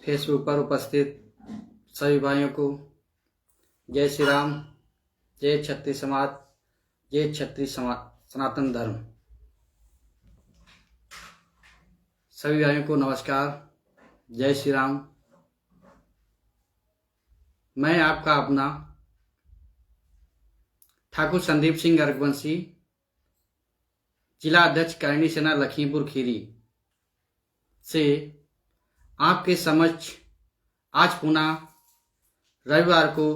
Facebook पर उपस्थित सभी भाइयों को जय श्री राम, जय क्षत्रिय समाज, जय क्षत्रिय सनातन धर्म। सभी भाइयों को नमस्कार, जय श्री राम। मैं आपका अपना ठाकुर संदीप सिंह रघुवंशी, जिला अध्यक्ष करणी सेना लखीमपुर खीरी से आपके समक्ष आज पुनः रविवार को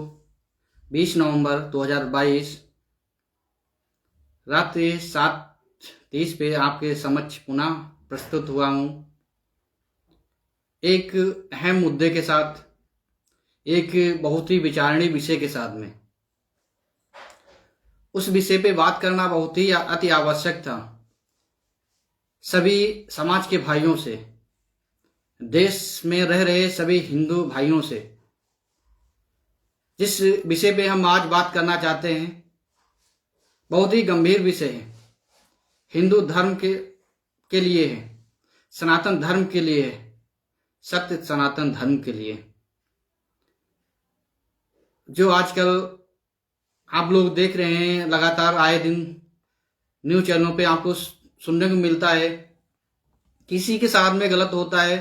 20 नवंबर 2022 रात्रि 7:30 पे आपके समक्ष पुनः प्रस्तुत हुआ हूँ एक अहम मुद्दे के साथ, एक बहुत ही विचारणीय विषय के साथ में। उस विषय पे बात करना बहुत ही अति आवश्यक था सभी समाज के भाइयों से, देश में रह रहे सभी हिंदू भाइयों से। जिस विषय पे हम आज बात करना चाहते हैं बहुत ही गंभीर विषय है, हिंदू धर्म के लिए है, सनातन धर्म के लिए है, सत्य सनातन धर्म के लिए। जो आजकल आप लोग देख रहे हैं, लगातार आए दिन न्यूज़ चैनलों पे आपको सुनने को मिलता है, किसी के साथ में गलत होता है,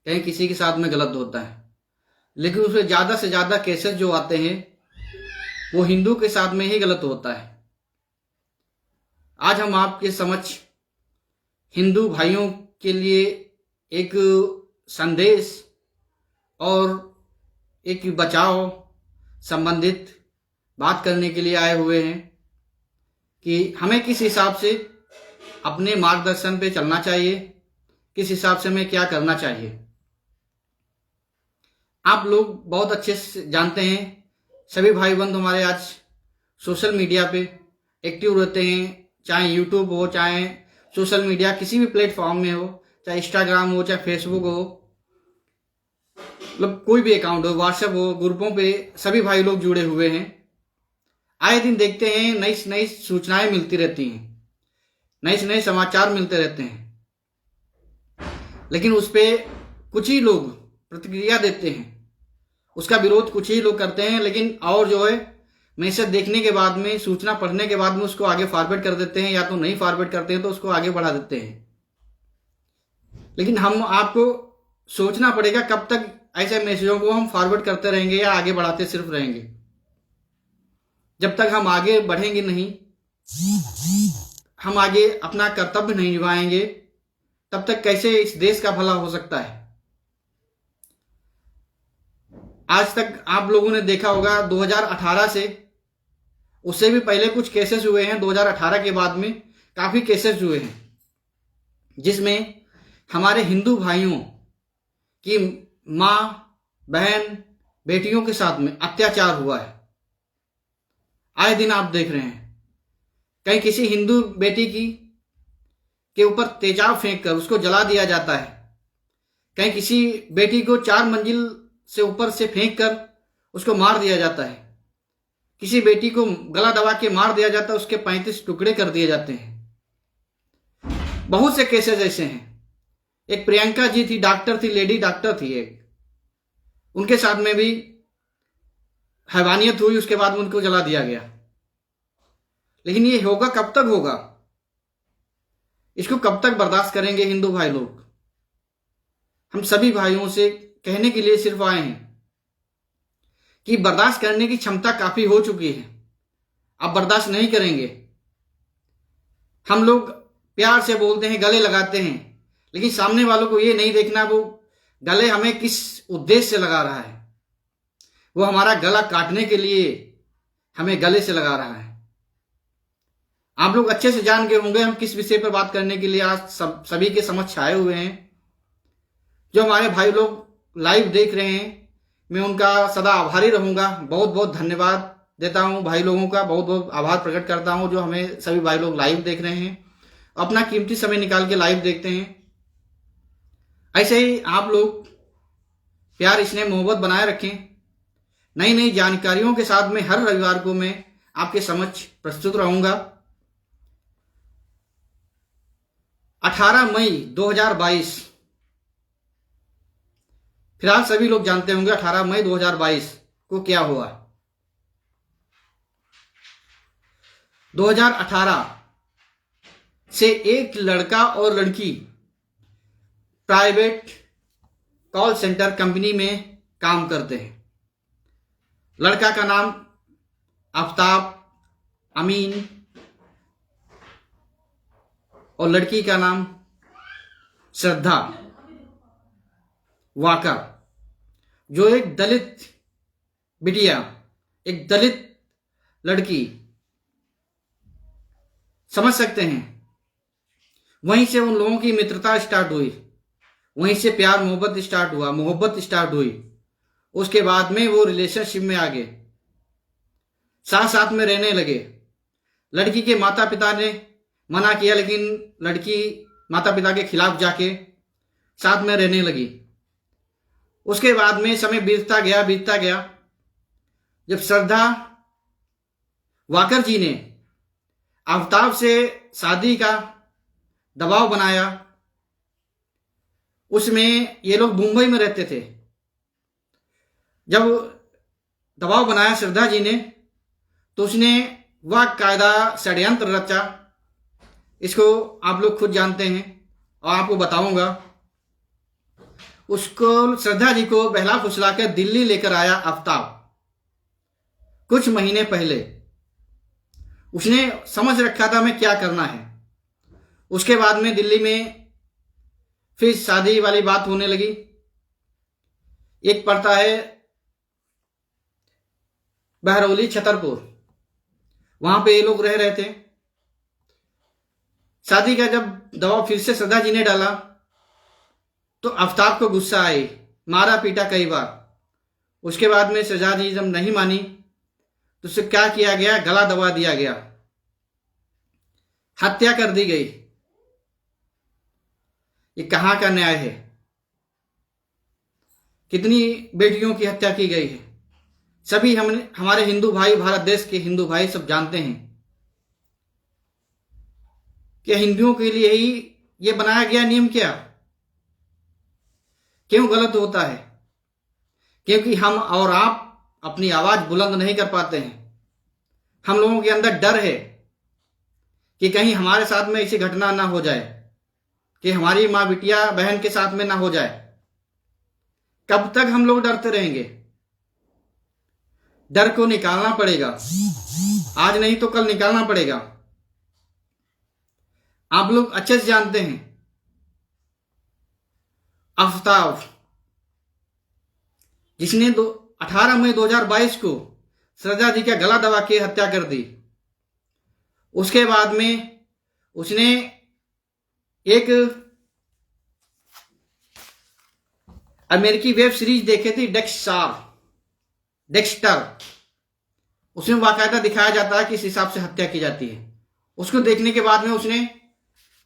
कहीं किसी के साथ में गलत होता है, लेकिन उसमें ज़्यादा से ज़्यादा केसेस जो आते हैं वो हिंदू के साथ में ही गलत होता है। आज हम आपके समक्ष हिंदू भाइयों के लिए एक संदेश और एक बचाव संबंधित बात करने के लिए आए हुए हैं कि हमें किस हिसाब से अपने मार्गदर्शन पे चलना चाहिए, किस हिसाब से हमें क्या करना चाहिए। आप लोग बहुत अच्छे से जानते हैं, सभी भाई बंधु हमारे आज सोशल मीडिया पे एक्टिव रहते हैं, चाहे यूट्यूब हो, चाहे सोशल मीडिया किसी भी प्लेटफॉर्म में हो, चाहे इंस्टाग्राम हो, चाहे फेसबुक हो, मतलब कोई भी अकाउंट हो, व्हाट्सएप हो, ग्रुपों पे सभी भाई लोग जुड़े हुए हैं। आए दिन देखते हैं नई नई सूचनाएं मिलती रहती हैं, नए नए समाचार मिलते रहते हैं, लेकिन उस पे कुछ ही लोग प्रतिक्रिया देते हैं, उसका विरोध कुछ ही लोग करते हैं, लेकिन और जो है मैसेज देखने के बाद में, सूचना पढ़ने के बाद में उसको आगे फॉरवर्ड कर देते हैं, या तो नहीं फॉरवर्ड करते हैं तो उसको आगे बढ़ा देते हैं। लेकिन हम आपको सोचना पड़ेगा कब तक ऐसे मैसेजों को हम फॉरवर्ड करते रहेंगे या आगे बढ़ाते सिर्फ रहेंगे। जब तक हम आगे बढ़ेंगे नहीं, हम आगे अपना कर्तव्य नहीं निभाएंगे, तब तक कैसे इस देश का भला हो सकता है। आज तक आप लोगों ने देखा होगा 2018 से, उससे भी पहले कुछ केसेस हुए हैं, 2018 के बाद में काफी केसेस हुए हैं जिसमें हमारे हिंदू भाइयों की माँ, बहन, बेटियों के साथ में अत्याचार हुआ है। आए दिन आप देख रहे हैं, कहीं किसी हिंदू बेटी के ऊपर तेजाब फेंक कर उसको जला दिया जाता है, कहीं किसी बेटी को 4 मंजिल से ऊपर से फेंक कर उसको मार दिया जाता है, किसी बेटी को गला दबा के मार दिया जाता है, उसके 35 टुकड़े कर दिए जाते हैं। बहुत से केसेस ऐसे हैं। एक प्रियंका जी थी, डॉक्टर थी, लेडी डॉक्टर थी एक, उनके साथ में भी हैवानियत हुई, उसके बाद में उनको जला दिया गया। लेकिन ये होगा कब तक होगा? इसको कब तक बर्दाश्त करेंगे हिंदू भाई लोग? हम सभी भाइयों से कहने के लिए सिर्फ आए हैं कि बर्दाश्त करने की क्षमता काफी हो चुकी है, अब बर्दाश्त नहीं करेंगे। हम लोग प्यार से बोलते हैं, गले लगाते हैं, लेकिन सामने वालों को ये नहीं देखना वो गले हमें किस उद्देश्य से लगा रहा है। वो हमारा गला काटने के लिए हमें गले से लगा रहा है। आप लोग अच्छे से जान गए होंगे हम किस विषय पर बात करने के लिए आज सभी के समक्ष आए हुए हैं। जो हमारे भाई लोग लाइव देख रहे हैं, मैं उनका सदा आभारी रहूंगा। बहुत बहुत धन्यवाद देता हूं भाई लोगों का, बहुत बहुत आभार प्रकट करता हूं जो हमें सभी भाई लोग लाइव देख रहे हैं, अपना कीमती समय निकाल के लाइव देखते हैं। ऐसे ही आप लोग प्यार, स्नेह, मोहब्बत बनाए रखें। नई नई जानकारियों के साथ में हर रविवार को मैं आपके समक्ष प्रस्तुत रहूंगा। 18 मई 2022, फिलहाल सभी लोग जानते होंगे 18 मई 2022 को क्या हुआ। 2018 से एक लड़का और लड़की प्राइवेट कॉल सेंटर कंपनी में काम करते हैं। लड़का का नाम आफ्ताब अमीन और लड़की का नाम श्रद्धा वाकर, जो एक दलित बिटिया, एक दलित लड़की, समझ सकते हैं। वहीं से उन लोगों की मित्रता स्टार्ट हुई, वहीं से प्यार मोहब्बत स्टार्ट हुआ, मोहब्बत स्टार्ट हुई। उसके बाद में वो रिलेशनशिप में आ गए, साथ साथ में रहने लगे। लड़की के माता पिता ने मना किया, लेकिन लड़की माता पिता के खिलाफ जाके साथ में रहने लगी। उसके बाद में समय बीतता गया। जब श्रद्धा वाकर जी ने आफ्ताब से शादी का दबाव बनाया, उसमें ये लोग मुंबई में रहते थे। जब दबाव बनाया श्रद्धा जी ने, तो उसने वह कायदा षड्यंत्र रचा। इसको आप लोग खुद जानते हैं और आपको बताऊंगा। उसको, श्रद्धा जी को बहला फुसलाकर दिल्ली लेकर आया आफ्ताब कुछ महीने पहले। उसने समझ रखा था मैं क्या करना है। उसके बाद में दिल्ली में फिर शादी वाली बात होने लगी। एक पड़ता है बहरौली छतरपुर, वहां पे ये लोग रह रहे थे। शादी का जब दबाव फिर से श्रद्धा जी ने डाला, तो आफ्ताब को गुस्सा आई, मारा पीटा कई बार। उसके बाद में श्रद्धा जी जब नहीं मानी, तो उसे क्या किया गया, गला दबा दिया गया, हत्या कर दी गई। ये कहां का न्याय है? कितनी बेटियों की हत्या की गई है। सभी हमारे हिंदू भाई, भारत देश के हिंदू भाई सब जानते हैं कि हिंदुओं के लिए ही ये बनाया गया नियम क्या, क्यों गलत होता है? क्योंकि हम और आप अपनी आवाज बुलंद नहीं कर पाते हैं। हम लोगों के अंदर डर है कि कहीं हमारे साथ में ऐसी घटना ना हो जाए, कि हमारी माँ बिटिया बहन के साथ में ना हो जाए। कब तक हम लोग डरते रहेंगे? डर को निकालना पड़ेगा, आज नहीं तो कल निकालना पड़ेगा। आप लोग अच्छे से जानते हैं, आफ्ताब जिसने 18 मई 2022 को श्रद्धा जी का गला दबा के हत्या कर दी। उसके बाद में उसने एक अमेरिकी वेब सीरीज देखे थी, डेक्स्टर। उसमें बाकायदा दिखाया जाता है कि इस हिसाब से हत्या की जाती है। उसको देखने के बाद में उसने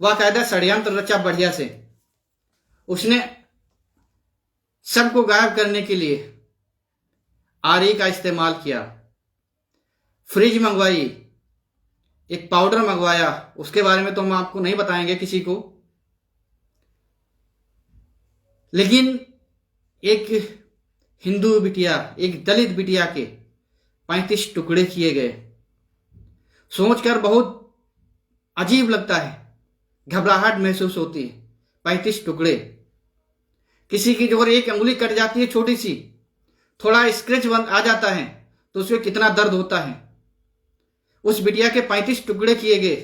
बाकायदा षड्यंत्र रचा बढ़िया से। उसने सबको गायब करने के लिए आरई का इस्तेमाल किया, फ्रिज मंगवाई, एक पाउडर मंगवाया। उसके बारे में तो हम आपको नहीं बताएंगे किसी को, लेकिन एक हिंदू बिटिया, एक दलित बिटिया के 35 टुकड़े किए गए। सोचकर बहुत अजीब लगता है, घबराहट महसूस होती है। 35 टुकड़े, किसी की जो एक अंगुली कट जाती है छोटी सी, थोड़ा स्क्रैच आ जाता है, तो उसमें कितना दर्द होता है। उस बिटिया के 35 टुकड़े किए गए।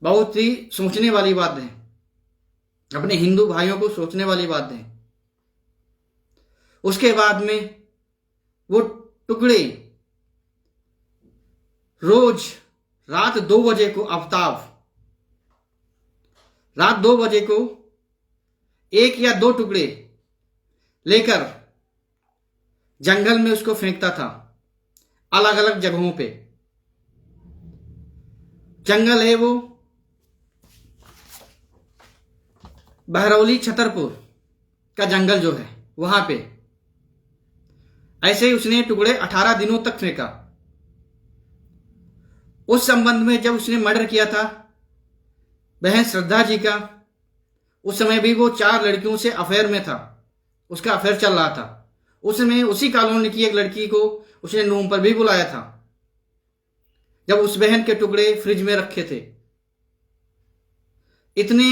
बहुत ही सोचने वाली बात है, अपने हिंदू भाइयों को सोचने वाली बात है। उसके बाद में वो टुकड़े रोज रात 2 बजे को, आफ्ताब रात 2 बजे को 1 या 2 टुकड़े लेकर जंगल में उसको फेंकता था, अलग अलग जगहों पे। जंगल है वो बहरौली छतरपुर का जंगल जो है, वहां पे। ऐसे ही उसने टुकड़े 18 दिनों तक फेंका। उस संबंध में जब उसने मर्डर किया था, बहन श्रद्धा जी का, उस समय भी वो 4 लड़कियों से अफेयर में था, उसका अफेयर चल रहा था। उसमें उसी कॉलोनी की एक लड़की को उसने रूम पर भी बुलाया था जब उस बहन के टुकड़े फ्रिज में रखे थे। इतने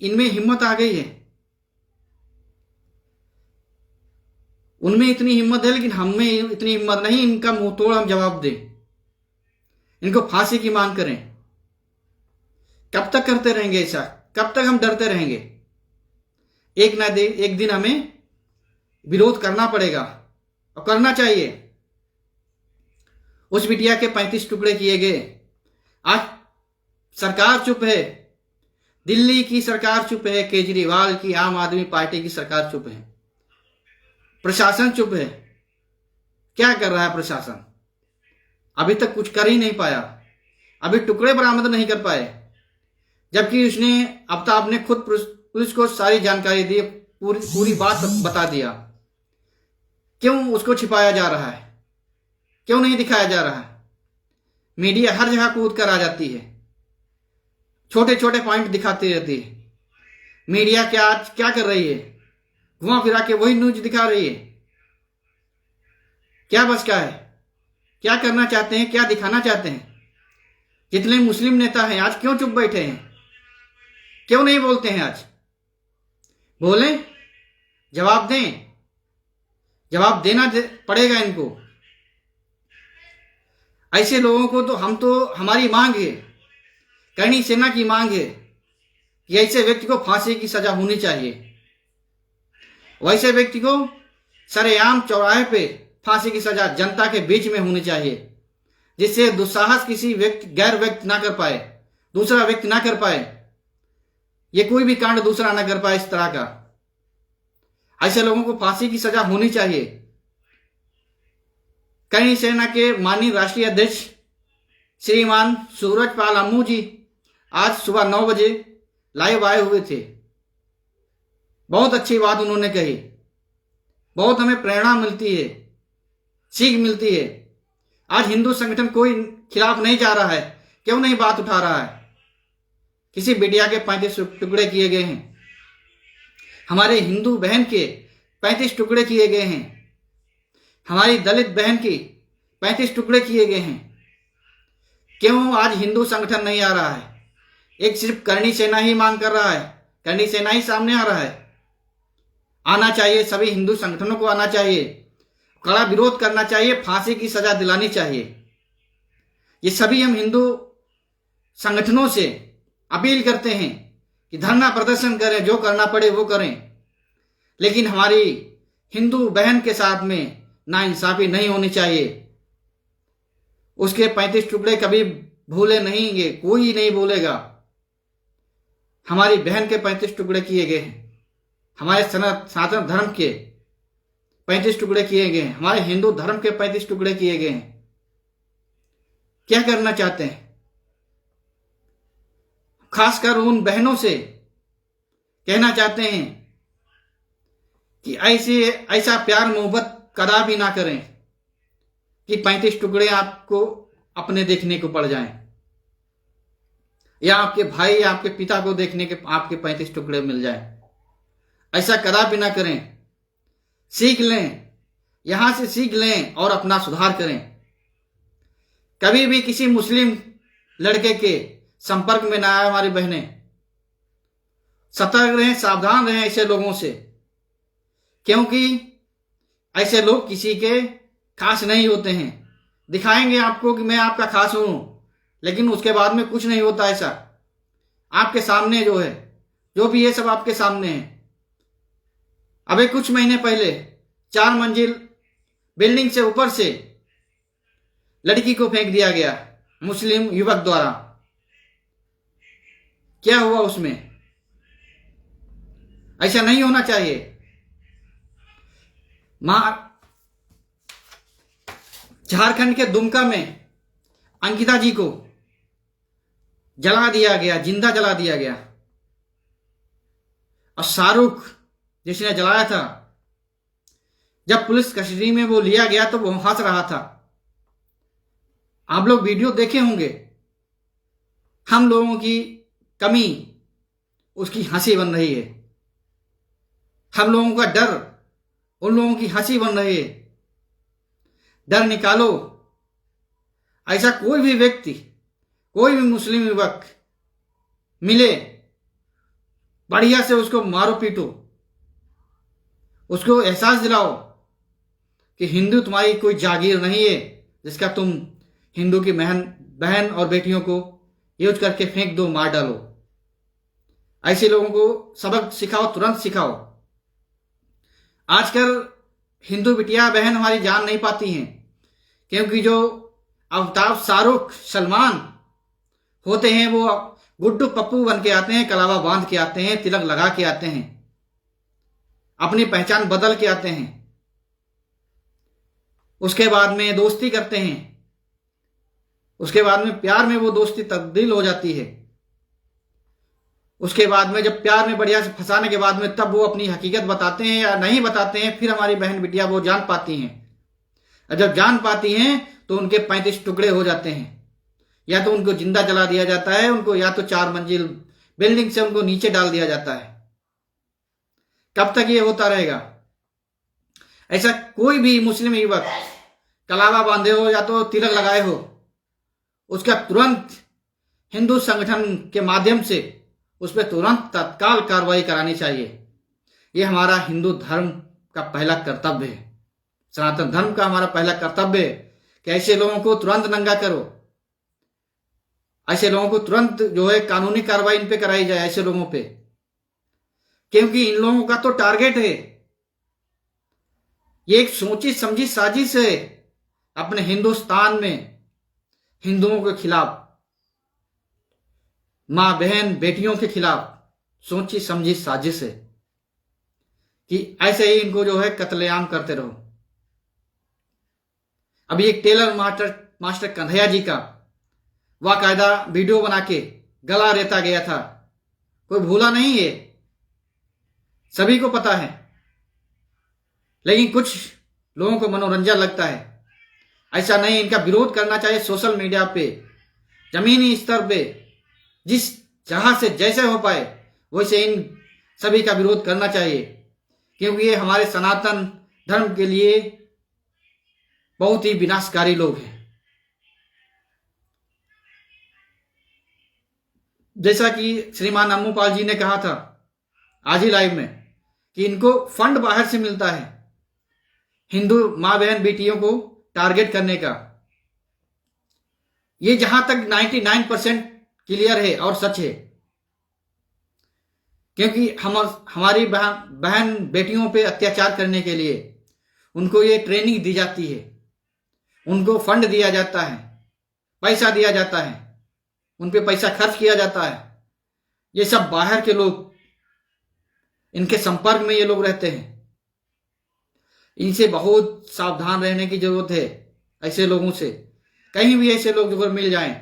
इनमें हिम्मत आ गई है, उनमें इतनी हिम्मत है, लेकिन हम में इतनी हिम्मत नहीं। इनका मुंह तोड़ हम जवाब दें, इनको फांसी की मांग करें। कब तक करते रहेंगे ऐसा? कब तक हम डरते रहेंगे? एक दिन हमें विरोध करना पड़ेगा और करना चाहिए। उस बिटिया के 35 टुकड़े किए गए। आज सरकार चुप है, दिल्ली की सरकार चुप है, केजरीवाल की आम आदमी पार्टी की सरकार चुप है, प्रशासन चुप है। क्या कर रहा है प्रशासन? अभी तक कुछ कर ही नहीं पाया, अभी टुकड़े बरामद नहीं कर पाए, जबकि उसने आफ्ताब ने खुद पुलिस को सारी जानकारी दी, पूरी बात बता दिया। क्यों उसको छिपाया जा रहा है? क्यों नहीं दिखाया जा रहा है? मीडिया हर जगह कूद कर आ जाती है, छोटे छोटे पॉइंट दिखाती रहती है। मीडिया क्या कर रही है? घुमा फिरा के वही न्यूज दिखा रही है। क्या बस का है? क्या करना चाहते हैं? क्या दिखाना चाहते हैं? जितने मुस्लिम नेता हैं आज क्यों चुप बैठे हैं? क्यों नहीं बोलते हैं? आज बोलें, जवाब दें। जवाब देना पड़ेगा इनको। ऐसे लोगों को तो हमारी मांग है, करणी सेना की मांग है कि ऐसे व्यक्ति को फांसी की सजा होनी चाहिए। वैसे व्यक्ति को सरेआम चौराहे पे फांसी की सजा जनता के बीच में होनी चाहिए, जिससे दुस्साहस किसी गैर व्यक्ति ना कर पाए, दूसरा व्यक्ति ना कर पाए, ये कोई भी कांड दूसरा ना कर पाए इस तरह का। ऐसे लोगों को फांसी की सजा होनी चाहिए। करणी सेना के माननीय राष्ट्रीय अध्यक्ष श्रीमान सूरजपाल अम्मू जी आज सुबह 9 बजे लाइव आए हुए थे। बहुत अच्छी बात उन्होंने कही, बहुत हमें प्रेरणा मिलती है, सीख मिलती है। आज हिंदू संगठन कोई खिलाफ नहीं जा रहा है, क्यों नहीं बात उठा रहा है? किसी बिटिया के 35 टुकड़े किए गए हैं, हमारे हिंदू बहन के 35 टुकड़े किए गए हैं, हमारी दलित बहन की 35 टुकड़े किए गए हैं। क्यों आज हिंदू संगठन नहीं आ रहा है? एक सिर्फ करणी सेना ही मांग कर रहा है, करणी सेना ही सामने आ रहा है। आना चाहिए, सभी हिंदू संगठनों को आना चाहिए, कड़ा विरोध करना चाहिए, फांसी की सजा दिलानी चाहिए। ये सभी हम हिंदू संगठनों से अपील करते हैं कि धरना प्रदर्शन करें, जो करना पड़े वो करें, लेकिन हमारी हिंदू बहन के साथ में नाइंसाफी नहीं होनी चाहिए। उसके 35 टुकड़े कभी भूले नहीं, कोई नहीं भूलेगा। हमारी बहन के 35 टुकड़े किए गए हैं, हमारे सनातन धर्म के 35 टुकड़े किए गए हैं, हमारे हिंदू धर्म के 35 टुकड़े किए गए हैं। क्या करना चाहते हैं? खासकर उन बहनों से कहना चाहते हैं कि ऐसा प्यार मोहब्बत कदापि ना करें कि 35 टुकड़े आपको अपने देखने को पड़ जाएं, या आपके भाई या आपके पिता को देखने के आपके 35 टुकड़े मिल जाएं। ऐसा कदापि ना करें। सीख लें, यहां से सीख लें और अपना सुधार करें। कभी भी किसी मुस्लिम लड़के के संपर्क में ना आए हमारी बहनें। सतर्क रहें, सावधान रहें ऐसे लोगों से, क्योंकि ऐसे लोग किसी के खास नहीं होते हैं। दिखाएंगे आपको कि मैं आपका खास हूं, लेकिन उसके बाद में कुछ नहीं होता ऐसा। आपके सामने जो है, जो भी ये सब आपके सामने है। अभी कुछ महीने पहले 4 मंजिल बिल्डिंग से ऊपर से लड़की को फेंक दिया गया मुस्लिम युवक द्वारा। क्या हुआ उसमें? ऐसा नहीं होना चाहिए। झारखंड के दुमका में अंकिता जी को जला दिया गया, जिंदा जला दिया गया। और शाहरुख जिसने जलाया था, जब पुलिस कस्टडी में वो लिया गया तो वो हंस रहा था। आप लोग वीडियो देखे होंगे। हम लोगों की कमी उसकी हंसी बन रही है। हम लोगों का डर उन लोगों की हंसी बन रही है। डर निकालो। ऐसा कोई भी व्यक्ति, कोई भी मुस्लिम युवक मिले, बढ़िया से उसको मारो पीटो, उसको एहसास दिलाओ कि हिंदू तुम्हारी कोई जागीर नहीं है जिसका तुम हिंदू की बहन और बेटियों को यूज करके फेंक दो, मार डालो। ऐसे लोगों को सबक सिखाओ, तुरंत सिखाओ। आजकल हिंदू बिटिया बहन हमारी जान नहीं पाती हैं, क्योंकि जो अमिताभ, शाहरुख, सलमान होते हैं वो गुड्डू पप्पू बन के आते हैं, कलावा बांध के आते हैं, तिलक लगा के आते हैं, अपनी पहचान बदल के आते हैं। उसके बाद में दोस्ती करते हैं, उसके बाद में प्यार में वो दोस्ती तब्दील हो जाती है। उसके बाद में जब प्यार में बढ़िया से फंसाने के बाद में तब वो अपनी हकीकत बताते हैं या नहीं बताते हैं, फिर हमारी बहन बिटिया वो जान पाती हैं। और जब जान पाती हैं तो उनके 35 टुकड़े हो जाते हैं। या तो उनको जिंदा जला दिया जाता है, उनको या तो 4 मंजिल बिल्डिंग से उनको नीचे डाल दिया जाता है। कब तक ये होता रहेगा? ऐसा कोई भी मुस्लिम युवक कलावा बांधे हो या तो तिलक लगाए हो, उसका तुरंत हिंदू संगठन के माध्यम से उस पर तुरंत तत्काल कार्रवाई करानी चाहिए। ये हमारा हिंदू धर्म का पहला कर्तव्य है, सनातन धर्म का हमारा पहला कर्तव्य है कि ऐसे लोगों को तुरंत नंगा करो। ऐसे लोगों को तुरंत जो है कानूनी कार्रवाई इन पे कराई जाए, ऐसे लोगों पे, क्योंकि इन लोगों का तो टारगेट है, ये एक सोची समझी साजिश है अपने हिंदुस्तान में हिंदुओं के खिलाफ, मां बहन बेटियों के खिलाफ सोची समझी साजिश है कि ऐसे ही इनको जो है कत्लेआम करते रहो। अभी एक टेलर मास्टर कन्हैया जी का वाकायदा वीडियो बना के गला रेता गया था, कोई भूला नहीं है, सभी को पता है। लेकिन कुछ लोगों को मनोरंजन लगता है। ऐसा नहीं, इनका विरोध करना चाहिए सोशल मीडिया पे, जमीनी स्तर पे, जिस जहां से जैसे हो पाए वैसे इन सभी का विरोध करना चाहिए, क्योंकि ये हमारे सनातन धर्म के लिए बहुत ही विनाशकारी लोग हैं। जैसा कि श्रीमान अम्मूपाल जी ने कहा था आज ही लाइव में कि इनको फंड बाहर से मिलता है हिंदू मां बहन बेटियों को टारगेट करने का। ये जहां तक 99% क्लियर है और सच है, क्योंकि हमारी बहन बेटियों पे अत्याचार करने के लिए उनको ये ट्रेनिंग दी जाती है, उनको फंड दिया जाता है, पैसा दिया जाता है, उन पे पैसा खर्च किया जाता है। ये सब बाहर के लोग, इनके संपर्क में ये लोग रहते हैं। इनसे बहुत सावधान रहने की जरूरत है। ऐसे लोगों से कहीं भी ऐसे लोग जो मिल जाएं,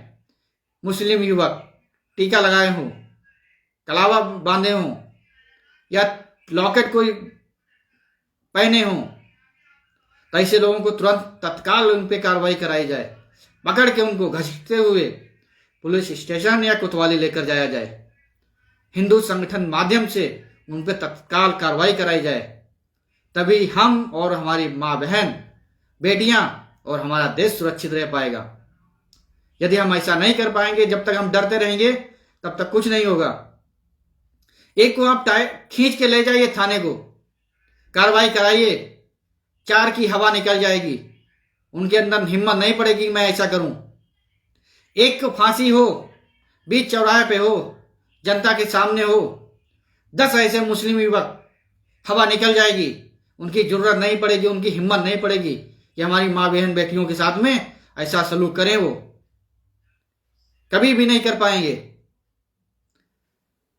मुस्लिम युवक टीका लगाए हों, कलावा बांधे हों या लॉकेट कोई पहने हों, तो ऐसे लोगों को तुरंत तत्काल उन पे कार्रवाई कराई जाए, पकड़ के उनको घसीटते हुए पुलिस स्टेशन या कोतवाली लेकर जाया जाए, हिंदू संगठन माध्यम से उन पे तत्काल कार्रवाई कराई जाए। तभी हम और हमारी माँ बहन बेटियां और हमारा देश सुरक्षित रह पाएगा। यदि हम ऐसा नहीं कर पाएंगे, जब तक हम डरते रहेंगे तब तक कुछ नहीं होगा। एक को आप खींच के ले जाइए थाने को, कार्रवाई कराइए, 4 की हवा निकल जाएगी, उनके अंदर हिम्मत नहीं पड़ेगी मैं ऐसा करूं। एक को फांसी हो, बीच चौराहे पे हो, जनता के सामने हो, 10 ऐसे मुस्लिम युवक, हवा निकल जाएगी, उनकी जरूरत नहीं पड़ेगी, उनकी हिम्मत नहीं पड़ेगी कि हमारी माँ बहन बेटियों के साथ में ऐसा सलूक करें। वो कभी भी नहीं कर पाएंगे।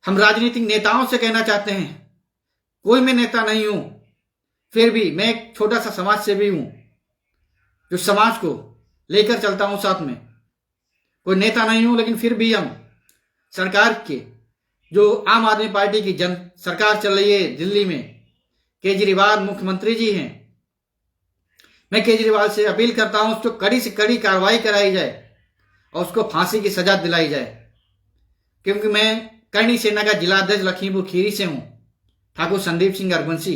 हम राजनीतिक नेताओं से कहना चाहते हैं, कोई मैं नेता नहीं हूं, फिर भी मैं एक छोटा सा समाज सेवी हूं जो समाज को लेकर चलता हूं साथ में। कोई नेता नहीं हूं, लेकिन फिर भी हम सरकार के, जो आम आदमी पार्टी की सरकार चल रही है दिल्ली में, केजरीवाल मुख्यमंत्री जी हैं, मैं केजरीवाल से अपील करता हूं उसको कड़ी से कड़ी कार्रवाई कराई जाए और उसको फांसी की सजा दिलाई जाए। क्योंकि मैं करणी सेना का जिला अध्यक्ष लखीमपुर खीरी से हूं, ठाकुर संदीप सिंह रघुवंशी,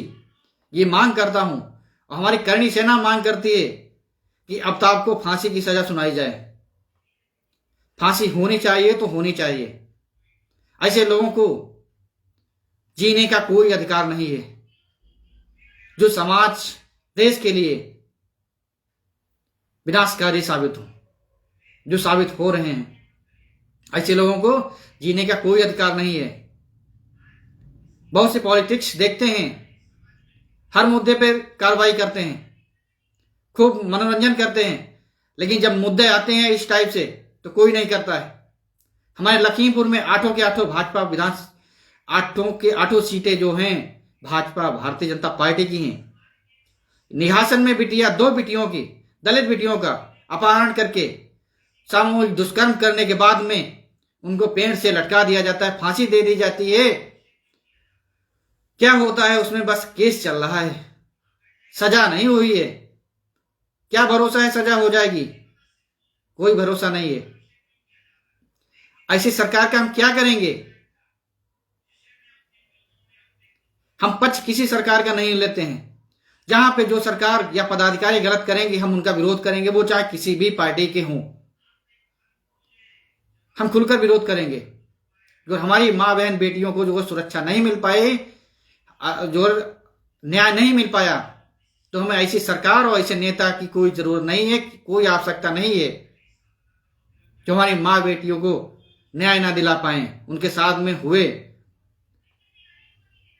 ये मांग करता हूं और हमारी करणी सेना मांग करती है कि अमिताभ को फांसी की सजा सुनाई जाए। फांसी होनी चाहिए तो होनी चाहिए। ऐसे लोगों को जीने का कोई अधिकार नहीं है जो समाज देश के लिए विनाशकारी साबित हो, जो साबित हो रहे हैं। ऐसे लोगों को जीने का कोई अधिकार नहीं है। बहुत से पॉलिटिक्स देखते हैं, हर मुद्दे पर कार्रवाई करते हैं, खूब मनोरंजन करते हैं, लेकिन जब मुद्दे आते हैं इस टाइप से तो कोई नहीं करता है। हमारे लखीमपुर में आठों के आठों भाजपा आठों के आठों सीटें जो हैं भाजपा भारतीय जनता पार्टी की हैं। निहासन में दो बिटियों की, दलित बिटियों का अपहरण करके सामूहिक दुष्कर्म करने के बाद में उनको पेड़ से लटका दिया जाता है, फांसी दे दी जाती है। क्या होता है उसमें? बस केस चल रहा है, सजा नहीं हुई है। क्या भरोसा है सजा हो जाएगी? कोई भरोसा नहीं है। ऐसी सरकार का हम क्या करेंगे? हम पक्ष किसी सरकार का नहीं लेते हैं। जहां पे जो सरकार या पदाधिकारी गलत करेंगे हम उनका विरोध करेंगे, वो चाहे किसी भी पार्टी के हों, हम खुलकर विरोध करेंगे। जो हमारी माँ बहन बेटियों को जो सुरक्षा नहीं मिल पाए, जो न्याय नहीं मिल पाया, तो हमें ऐसी सरकार और ऐसे नेता की कोई जरूरत नहीं है, कोई आवश्यकता नहीं है जो हमारी माँ बेटियों को न्याय ना दिला पाए, उनके साथ में हुए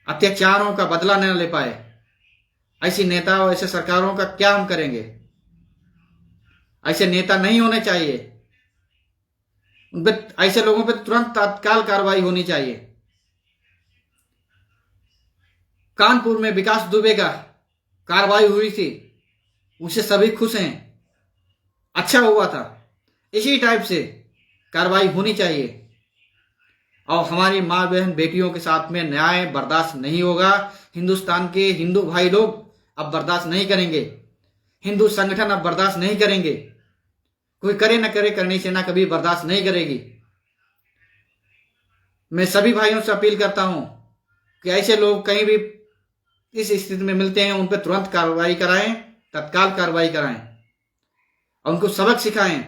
अत्याचारों का बदला न ले पाए। ऐसी नेता और ऐसे सरकारों का क्या हम करेंगे? ऐसे नेता नहीं होने चाहिए। उन पे, ऐसे लोगों पे तुरंत तत्काल कार्रवाई होनी चाहिए। कानपुर में विकास दुबे का कार्रवाई हुई थी, उससे सभी खुश हैं, अच्छा हुआ था। इसी टाइप से कार्रवाई होनी चाहिए। और हमारी माँ बहन बेटियों के साथ में न्याय बर्दाश्त नहीं होगा। हिंदुस्तान के हिंदू भाई लोग अब बर्दाश्त नहीं करेंगे, हिंदू संगठन अब बर्दाश्त नहीं करेंगे। कोई करे न करे, करणी सेना कभी बर्दाश्त नहीं करेगी। मैं सभी भाइयों से अपील करता हूं कि ऐसे लोग कहीं भी इस स्थिति में मिलते हैं उन पर तुरंत कार्रवाई कराएं, तत्काल कार्रवाई कराएं और उनको सबक सिखाएं।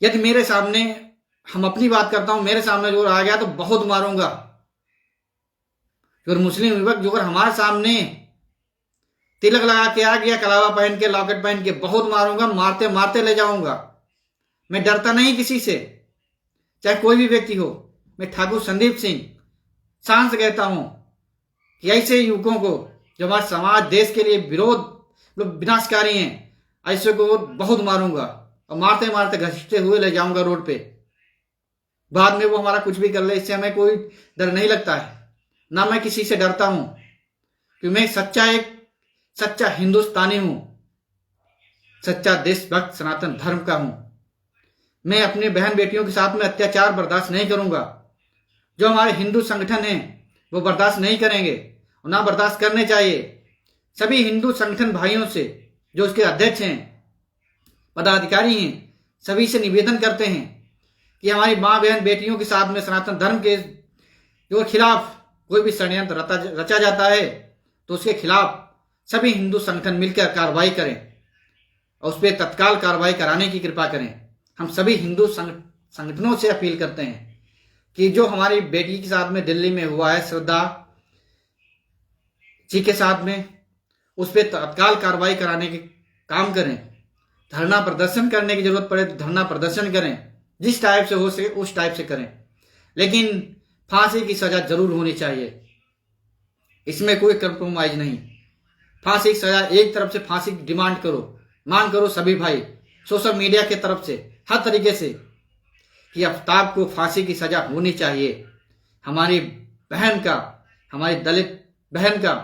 यदि मेरे सामने, हम अपनी बात करता हूं, मेरे सामने जो आ गया तो बहुत मारूंगा। जो मुस्लिम युवक जो हमारे सामने तिलक लगा के आ गया, कलावा पहन के, लॉकेट पहन के, बहुत मारूंगा, मारते मारते ले जाऊंगा। मैं डरता नहीं किसी से, चाहे कोई भी व्यक्ति हो। मैं ठाकुर संदीप सिंह शान से कहता हूं कि ऐसे युवकों को जो हमारे समाज देश के लिए विनाशकारी हैं, ऐसे को बहुत मारूंगा और मारते मारते घसीटते हुए ले जाऊंगा रोड पे। बाद में वो हमारा कुछ भी कर ले, इससे हमें कोई डर नहीं लगता है, ना मैं किसी से डरता हूं, क्योंकि मैं सच्चा हिंदुस्तानी हूं, सच्चा देशभक्त सनातन धर्म का हूं। मैं अपने बहन बेटियों के साथ में अत्याचार बर्दाश्त नहीं करूंगा। जो हमारे हिंदू संगठन हैं वो बर्दाश्त नहीं करेंगे और ना बर्दाश्त करने चाहिए। सभी हिंदू संगठन भाइयों से, जो उसके अध्यक्ष हैं, पदाधिकारी हैं, सभी से निवेदन करते हैं कि हमारी माँ बहन बेटियों के साथ में सनातन धर्म के जो खिलाफ कोई भी षड्यंत्र रचा जाता है तो उसके खिलाफ सभी हिंदू संगठन मिलकर कार्रवाई करें और उस पर तत्काल कार्रवाई कराने की कृपा करें। हम सभी हिंदू संगठनों से अपील करते हैं कि जो हमारी बेटी के साथ में दिल्ली में हुआ है, श्रद्धा जी के साथ में, उस पर तत्काल कार्रवाई कराने के काम करें। धरना प्रदर्शन करने की जरूरत पड़े तो धरना प्रदर्शन करें, जिस टाइप से हो सके उस टाइप से करें, लेकिन फांसी की सजा जरूर होनी चाहिए। इसमें कोई कंप्रोमाइज नहीं। फांसी की सजा, एक तरफ से फांसी की डिमांड करो, मांग करो सभी भाई, सोशल मीडिया की तरफ से हर तरीके से, कि अमिताभ को फांसी की सजा होनी चाहिए। हमारी बहन का, हमारी दलित बहन का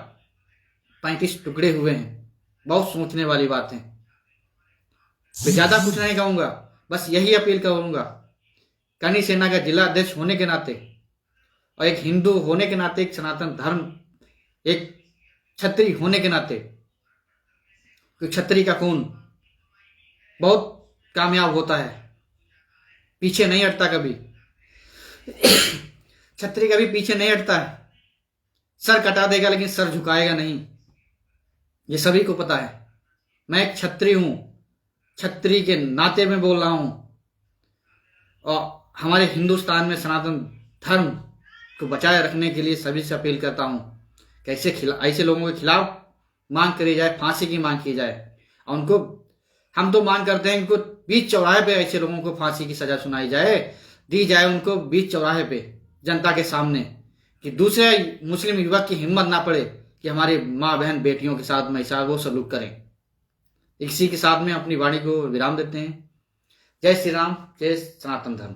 35 टुकड़े हुए हैं। बहुत सोचने वाली बात है। मैं ज्यादा कुछ नहीं कहूंगा, बस यही अपील करूंगा। करणी सेना का जिला अध्यक्ष होने के नाते और एक हिंदू होने के नाते, एक सनातन धर्म, एक क्षत्रिय होने के नाते, क्योंकि क्षत्रिय का खून बहुत कामयाब होता है, पीछे नहीं हटता कभी। छत्री कभी पीछे नहीं हटता है, सर कटा देगा लेकिन सर झुकाएगा नहीं, ये सभी को पता है। मैं एक छत्री हूं, छत्री के नाते में बोल रहा हूं, और हमारे हिंदुस्तान में सनातन धर्म को बचाए रखने के लिए सभी से अपील करता हूं कि ऐसे लोगों के खिलाफ मांग करी जाए, फांसी की मांग की जाए। और उनको, हम तो मांग करते हैं उनको बीच चौराहे पे ऐसे लोगों को फांसी की सजा सुनाई जाए, दी जाए उनको बीच चौराहे पे जनता के सामने, कि दूसरे मुस्लिम युवक की हिम्मत ना पड़े कि हमारी माँ बहन बेटियों के साथ में ऐसा वो सलूक करें। इसी के साथ में अपनी वाणी को विराम देते हैं। जय श्री राम, जय सनातन धर्म।